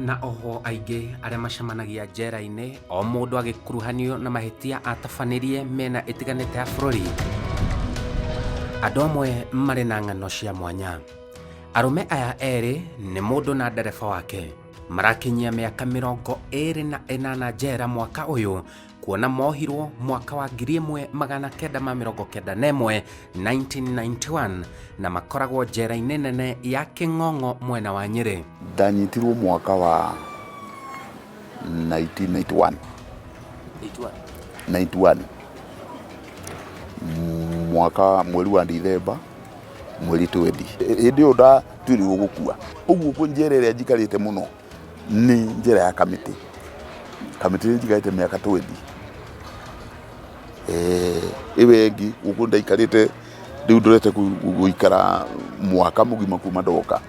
na oho aingĩ arĩa macemanagia njera-inĩ o mũndũ agĩkuruhanio na mahĩtia atabanirie mena ĩtiganĩte ya bũrũri. Andũ amwe marĩ na ng'ano cia mwanya. Arũme aya erĩ nĩ mũndũ na ndereba wake marakinyia mĩaka 28 njera mwaka ũyũ, kuona mohirwo mwaka wa 1991 1991 na makoragwo njera-inĩ nene ya King'ong'o mwena wa Nyeri. Ndanyitirwo mwaka wa 1991 mwaka mweri wa Dithemba mweri 20. Hĩndĩ ĩyo ndatuĩrĩirwo gũkua. Ũguo kwa njera ĩrĩa njikarĩte mũno nĩ njera ya Kamĩtĩ. Kamĩtĩ njikarĩte mĩaka 20. Ĩwe ĩngĩ gũkũ ndaikarĩte rĩu ndorete gũikara mwaka mũgima kuma ndoka,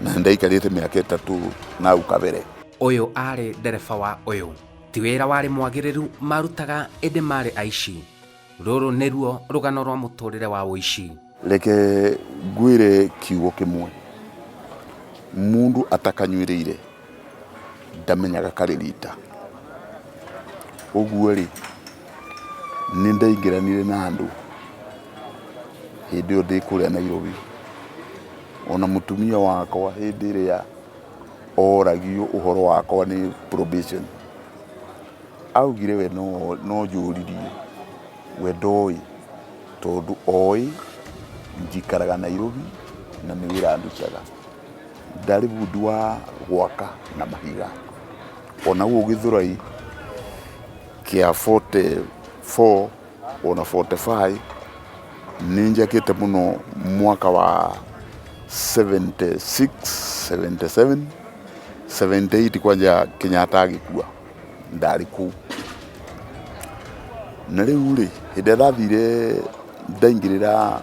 na ndaikarĩte mĩaka 3 na ukabere. Ũyũ arĩ ndereba wa ũyũ, ti wĩra warĩ mwagĩrĩru marutaga, ĩndĩ marĩ aici. Rũrũ nĩruo rũgano rwa mũtũrĩre wa wuici. Reke ngwĩre kiugo kĩmwe, mundu atakanyuĩrĩire ndamenyaga karĩ rita. Ũguo rĩ, nĩ ndaingĩranire na andũ hĩndĩ ĩyo ndĩ kũrĩa Nairobi. Ona mũtumia wakwa hĩndĩ ĩrĩa oragio ũhoro wakwa nĩ probation, augire we no njũririe, we ndoĩ tondũ oĩ njikaraga Nairobi na nĩ wĩra ndutaga. Ndarĩ bundi wa gwaka na mahiga. Ona guo Gĩthũrai kĩa 44 ona 45 ninjakĩte mũno mwaka wa 76 77 78 kwanja Kenyatta agĩkua, ndarĩ kũu. Na rĩu rĩ, hĩndĩ ndathire ndaingĩrĩra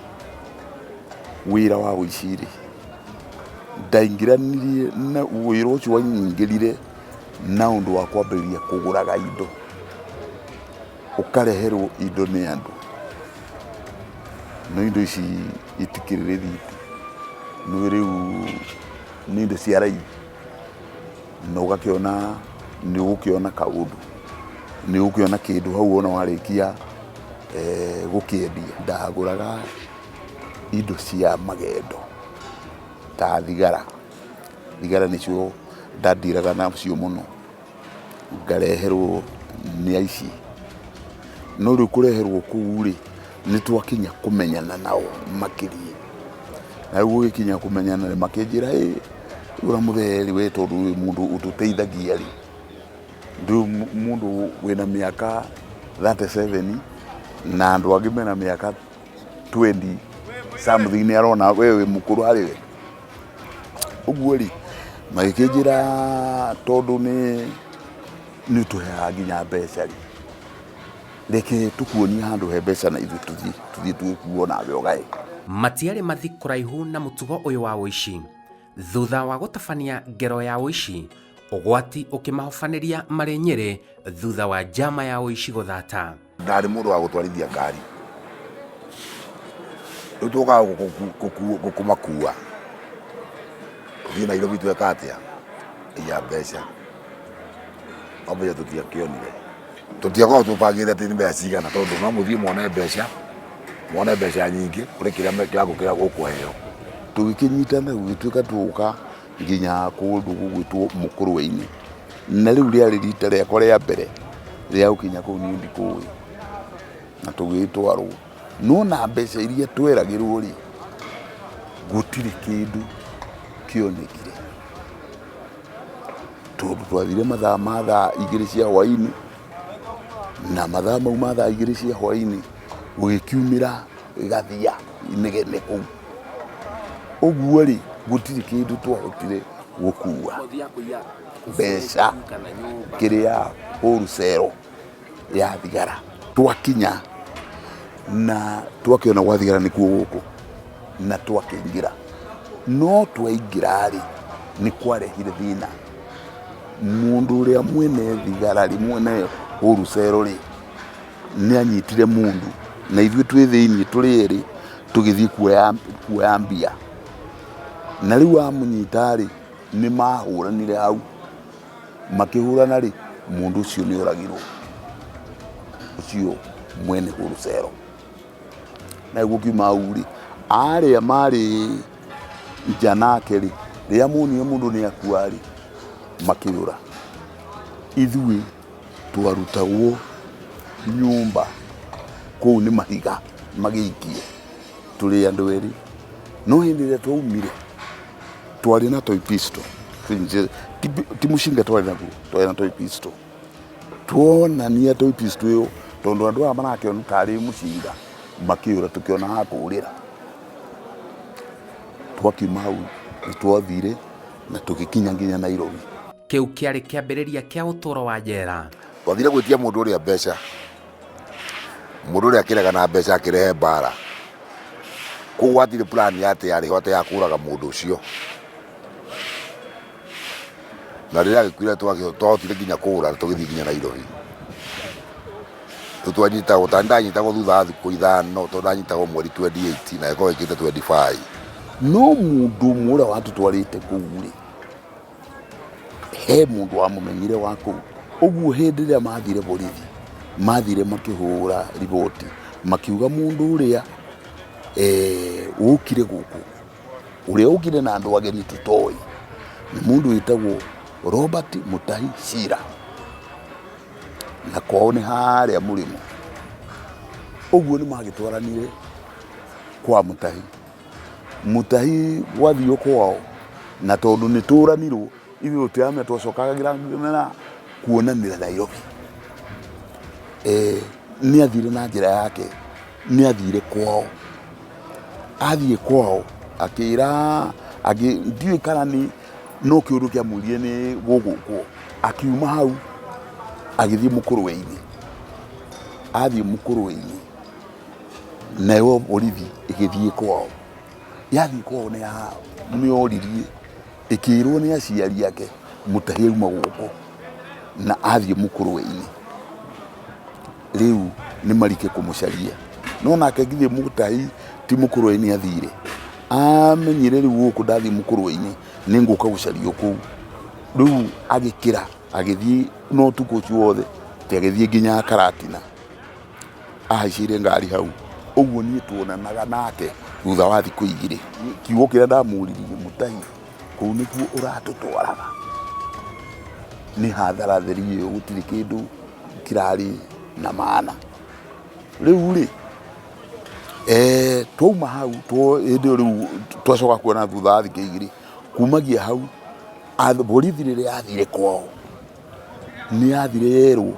wĩra wa wuici rĩ, ndaingĩranirie na wĩra ũcio wanyingĩrire na ũndũ wa kwambĩrĩria kũgũraga indo, ũkareherwo indo nĩ andũ. No indo ici itikĩrĩ rĩthiti, no rĩu nĩ indo cia raithi, na ũgakĩona nĩ ũgũkĩona kaũndũ, nĩ ũgũkĩona kĩndũ hau ona warĩkia gũkĩendia. Ndagũraga indo cia magendo ta thigara nĩcio ndandiraga nacio mũno, ngareherwo nĩ aici. No rĩu kũreherwo kũu rĩ, nĩ twakinya kũmenyana nao makĩria. Na rĩu gũgĩkinya kũmenyana nĩ makĩnjĩra ũra mũtheri we tondũ mũndũ ũtũteithagia rĩ, rĩu mũndũ wĩna mĩaka 37 na andũ angĩ mena mĩaka 20 something nĩ arona wewe mũkũrũ harĩ we. Ũguo rĩ, magĩkĩnjĩra tondũ nĩ tũheaga nginya mbeca rĩ, reke tũkuonie handũ he mbeca na ithuĩ tũthiĩ tũgĩkuo nawe ũgae. Matiarĩ mathi kũraihu na mũtugo ũyũ wa wuici. Thutha wa gũtabania ngero ya wuici, ũgwati ũkĩmahobanĩria marĩ Nyeri thutha wa njama ya wuici gũthata. Ndarĩ mũndũ wa gũtwarithia ngari, rĩu tũkaga gũkũmakua tũthiĩ Nairobi tweka atĩa ya mbeca, o mbeca tũtiakĩonire. Tũtiakorwo tũbangĩte atĩ nĩ mbeca cigana, tondũ no mũthiĩ mwone mbeca nyingĩ kũrĩ kĩrĩa kĩrago kĩrĩa gũkũheo. Tũgĩkĩnyitana gũgĩtuĩka tũka nginya kũndũ gũgwĩtwo Mũkũrwe-inĩ, na rĩu rĩarĩ rita rĩakwa rĩa mbere rĩa gũkinya kũu niĩ ndikũĩ, na tũgĩtwarwo. No na mbeca iria tweragĩrwo rĩ, gũtirĩ kĩndũ kĩonekire, tondũ twathire mathaa ma thaa 2 cia hwaĩ-inĩ, na mathaa mau ma thaa 2 cia hwaĩ-inĩ gũgĩkiumĩra gathia inegene kũu. Ũguo rĩ, gũtirĩ kĩndũ twahotire gũkua, mbeca kĩrĩa wholesale ya thigara. Twakinya na twakĩona gwa thigara nĩkuo gũkũ, na twakĩingĩra. No twaingĩra rĩ, nĩ kwarehire thĩna. Mũndũ ũrĩa mwene thigara rĩ, mwene wholesale rĩ, nĩ anyitire mũndũ, na ithuĩ twĩ thĩinĩ tũrĩ erĩ tũgĩthiĩ kuoya mbia. Na rĩu amũnyita rĩ, nĩ mahũranire hau makihurana ri mundu ucio ni oragirwo ucio mwene Gurusero na gukiuma au ri aria mari njanake ri ria munio mundu ni akuari makirura ithui twarutagwo nyumba kuu ni mahiga magiikie tuli andu eri no hindi ria twaumire twari na toy pistol ti mushinga twari na toy pistol tuonania toy pistol yo tondu andu aya marakiona tari mushinga makiura tukiona hakurira twakiuma au twathire na tugikinya nginya Nairobi. Kiu kiari kiambiriria kia uturo wa njera. Twathire gwitia mundu uria mbeca, mundu uria akiraga na mbeca akirehe mbara koguo gwatire plan yate yari hote ya kuraga mundu ucio na riria gikwira twahotire nginya kura tugithii nginya Nairobi tutwanyitagwo tandanyitagwo thutha thiku ithano tondanyitagwo mweri 28 na iko ikite 25 no mundu mura watutwarite kuguri he mundu wamumenyire wako uguo hindi ria mathire borithi mathire makihura riboti makiuga mundu uria ukire guku uria ukire na andu ageni tutoi ni mundu witagwo Robert Mutahi Shira na kwao ni haria murimo uguo ni magitwaranire kwa Mutahi wathio kwao na tondu ni turanirwo ithu tiame twacokagira na kuonanira Nairobi ni athire na njira yake ni athire kwao athie kwao akira ndiwe kana ni no kiundu kia murie ni gugukwo akiuma hau agithie Mukurwe-ini athie Mukurwe-ini nayo borithi igithie kwao yathie kwao ni oririe ikirwo ni aciari yake Mutahi uma guko na athie Mukurwe-ini riu ni marike kumucaria no nake ngithie Mutahi ti Mukurwe-ini athire amenyire riu guku ndathie Mukurwe-ini ni nguka gucario kuu riu agikira agithie no tuko ciothe ti agithie nginya Karatina ahicire ngari hau uguo ni tuonanaga nake thutha wa thiku igiri kiugo kiria ndamuririe Mutahi kuu nikuo uratutwaraga ni hathara theri yo gutiri kindu kirari na maana riu ri twauma hau indi riu twacoka kuona thutha wa thiku igiri kumagia hau borithi riria athire kwao ni athire yerwo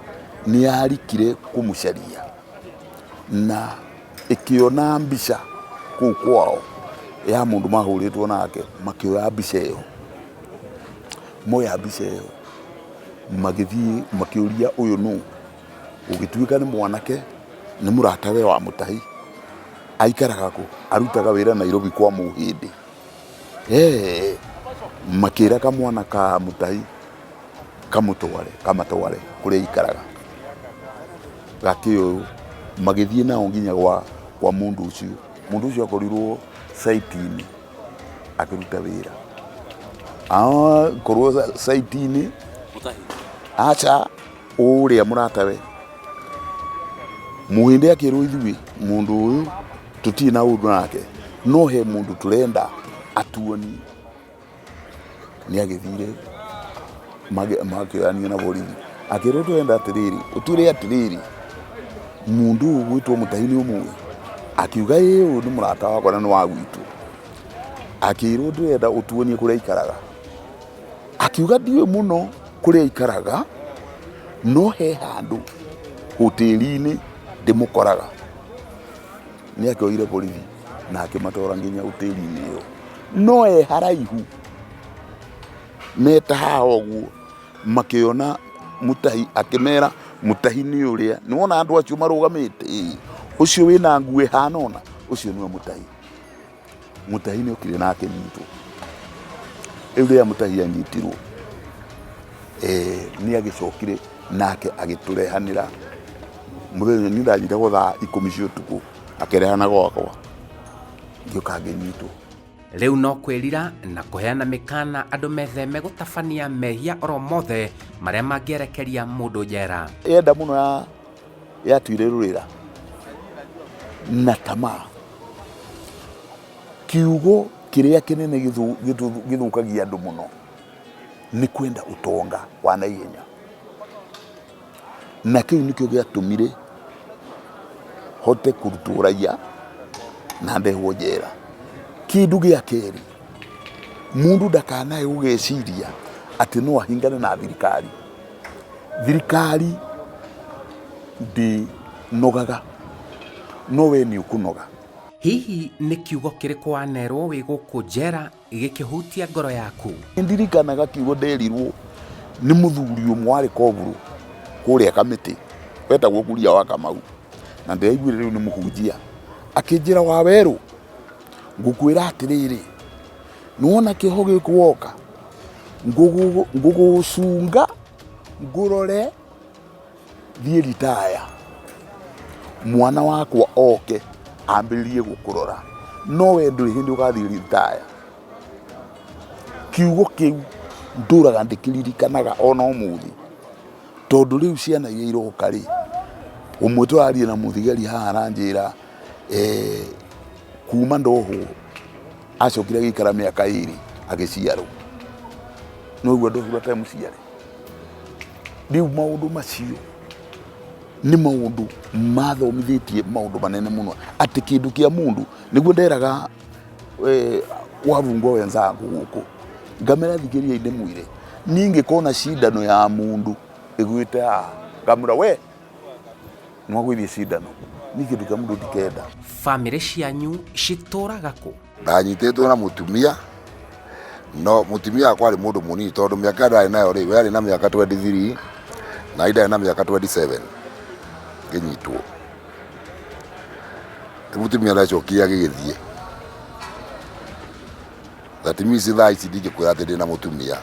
ni arikire kumucaria na ikiona mbica kuu kwao ya mundu mahuritwo nake makioya mbica iyo moya mbica iyo magithie makiuria uyu nu ugituika ni mwanake ni muratawe wa Mutahi aikaraga ku arutaga wira Nairobi kwa muhindi makira ka mwana ka Mutahi kamatware kuria ikaraga gakio magithie nao nginya kwa mundu ucio akorirwo site-ini akiruta wira korwo site-ini Mutahi acha uria muratawe muhindi akirwo ithui mundu uyu tutina undu nake no he mundu turenda atuoni ni agithire makioyanio na borithi akirwo turenda atiriri utwire atiriri mundu gwitwo Mutahi ni umwe akiuga uyu ni murata wakwa na ni wa gwitu akirwo turenda utuonie kuria ikaraga akiuga ndiwe muno kuria ikaraga no he handu hoteli-ini ndimukoraga ni akioire borithi na akimatwara nginya hoteli-ini iyo no haraihu meta hao guo makiona Mutahi akimera Mutahi ni uria ni wona andu acio marugamite ucio wina nguo hanona ucio niwe Mutahi ni okire nake nyitwo ria Mutahi anyitirwo ni agicokire nake agiturehanira muthenya ni ndanyitagwo thaa 10 cia utuku akerehana gwakwa ngioka nginyitwo Riu no kwirira na kuheana mikana andu metheme gutabania mehia oro mothe maria mangierekeria mundu njera. Yenda muno ya tuirerurira na tamaa. Kiugo kiria kinene githukagia andu muno ni kwenda utonga wa naihenya, na kiu nikio giatumire hote kuruturaia na ndehwo njera. Kindu gia keri, mundu ndakanae ugeciria ati no ahingane na thirikari. Thirikari ndi nogaga, no we ni ukunoga. Hihi ni kiugo kiriku wanerwo wi guku njera gikihutia ngoro yaku? Ndirikanaga kiugo nderirwo ni muthuri umwe ari Kovuru kuria Kamiti, wetagwo Kuria wa Kamau, na ndeiguire riu ni muhunjia akinjira wa weru, ngukwira atiriri, nuona kiho gikuoka ngugucunga ngurore thie ritaya, mwana wakwa oke ambiririe gukurora, no we nduri hindi ugathie ritaya. Kiugo kiu nduraga ndikiririkanaga ona umuthi, tondu riu ciana iria iroka ri, umwe turarie na muthigari haha aranjira kuma ndoho acokire gikara miaka 2 agiciarwo, no gwa ndoho ta muciare. Riu maundu macio ni maundu mathomithitie maundu manene muno, ati kindu kia mundu niguo nderaga wavungwa wenzangu guku, ngamera thigiria inde mwire ninge kona cindano ya mundu igwite ngamura we nwagwithie cindano ni kindu kia mundu ndikenda. Family cianyu cituraga ku? Ndanyitetwo na mutumia, no mutumia akwa ari mundu munini tondu miaka ndari nayo ri we ari na miaka 23 na ida na miaka 27 nginyitwo. Mutumia ndacokia gigithie, that means thaa ici ndingikwira ati ndina mutumia,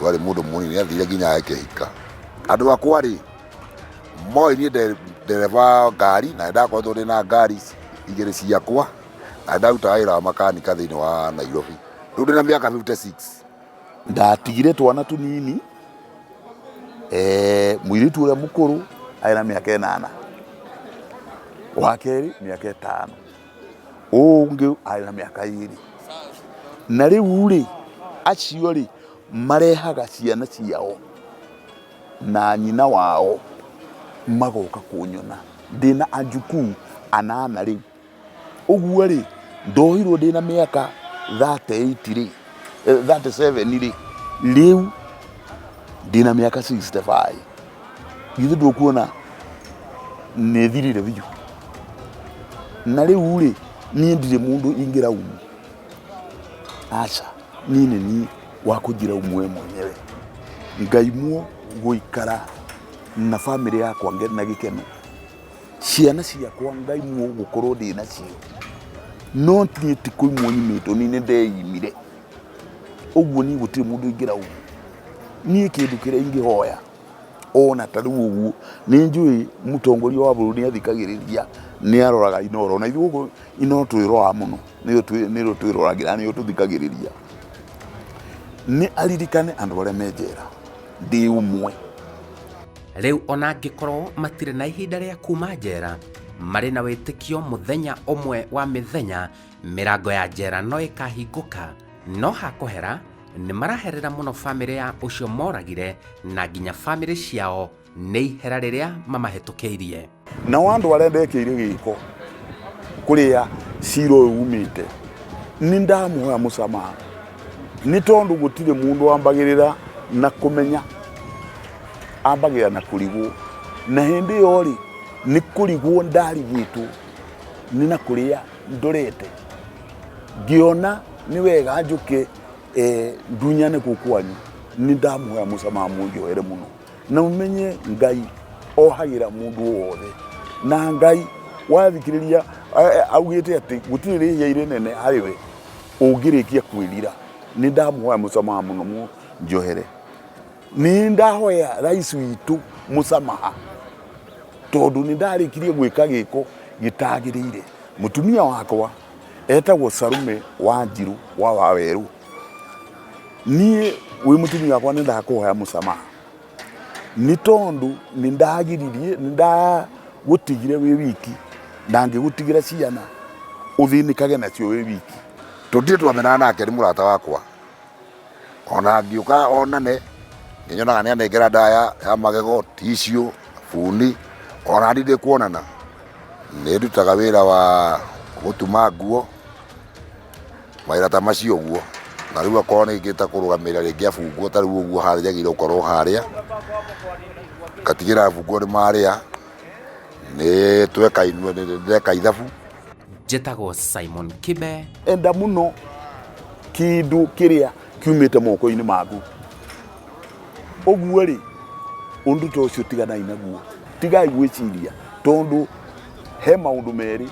wari mundu munini athire nginya akehika. Andu akwa ri moi ni ndereva ngari, na ndakorwo ndina ngari igiri ciakwa, na ndaruta wira wa makanika thiini wa Nairobi. Riu ndina miaka 56. Ndatigire twana tunini, mwiritu uria mukuru aina miaka 8, wa keri miaka 5, ungi aina miaka 2. Na riu ri acio ri marehaga ciana ciao na nyina wao magoka kunyona ndina anjuku 8 riu. Uguo ri ndohirwo ndina miaka 38 ri 37 ri, riu ndina miaka 65. Githe ndukuona ni thirire biu. Na riu ri ni ndire mundu ingira umu, acha ni wa kujira umwe mwenyewe, ngaimwo guikara na family yakwa ngere na gikeno, ciana ciakwa ngaimwo gukorwo ndi nacio, no ti kuimwo nyimito ni ndeimire. Uguo ni gutire mundu ingira umu, ni kindu kiria ingihoya ona tari uguo ni njui mutongoria wa bururi athikagiriria ni aroraga inoro, na ithuko ino twirora muno ni twiroragira ni tuthikagiriria, ni aririkane andu aria menjera ndi umwe. Riu ona ngikorwo matire na ihinda ria kuma njera, mari na witikio muthenya umwe wa mithenya mirango ya njera no ikahinguka, no hakuhera ni maraherera muno family ya ucio moragire, na nginya family ciao ni ihera riria mamahetukiirie. Na wandu aria ndekiire giko kuria ciro umite ni ndamuhoya musamaha, ni tondu gutire mundu wambagirira na kumenya, ambagira na kurigwo, na hindi yori ni kurigwo ndarigitwo ni na kuria ndorete ngiona ni wega njuke ndunyane kukwanyu. Ni ndamuhoya musamaha mungioere muno, na umenye Ngai ohagira mundu wothe, na Ngai wathikiriria augite ati gutire rihia nene hariwe ungirikia kwirira. Ni ndamuhoya musamaha muno njiohere, ni ndahoya rais witu musamaha tondu ni ndarikirie gwika giko gitagirire. Mutumia wakwa etagwo Sarume wa Njiru wa Waweru. Niĩ wĩ mũtumia wakwa nĩ ndakũhoya mũsamaha nĩ tondũ nĩ ndagiririe nĩ ndagũtigire wĩ wiki ndangĩgũtigĩra ciana ũthĩnĩkage nacio wĩ wiki. Tũtirĩ twamenana nake nĩ mũrata wakwa, ona ngĩũka onane nyonaga nĩ anengera ndawa ya magego, tissue, buni, ona ndĩ kuonana nĩ ndutaga wĩra wa gũtuma nguo mawĩra ta macio ũguo, na rĩu akorwo nĩ ngĩta kũrũgamĩrĩra rĩngĩ abunguo ta rĩu ũguo harĩa njagĩrĩirwo gũkorwo harĩa ngatigĩra abunguo nĩ marĩa nĩ ndeka ithabu. Njĩtagwo Simon Kibe. Enda mũno kĩndũ kĩrĩa kiumĩte moko-inĩ maku. Ũguo rĩ ũndũ ta ũcio tiganai naguo, tigai gwĩciria tondũ he maũndũ merĩ,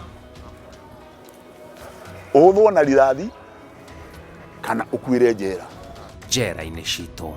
ũhũthwo na rithathi kana ũkuĩre njera. Njera-inĩ citũ.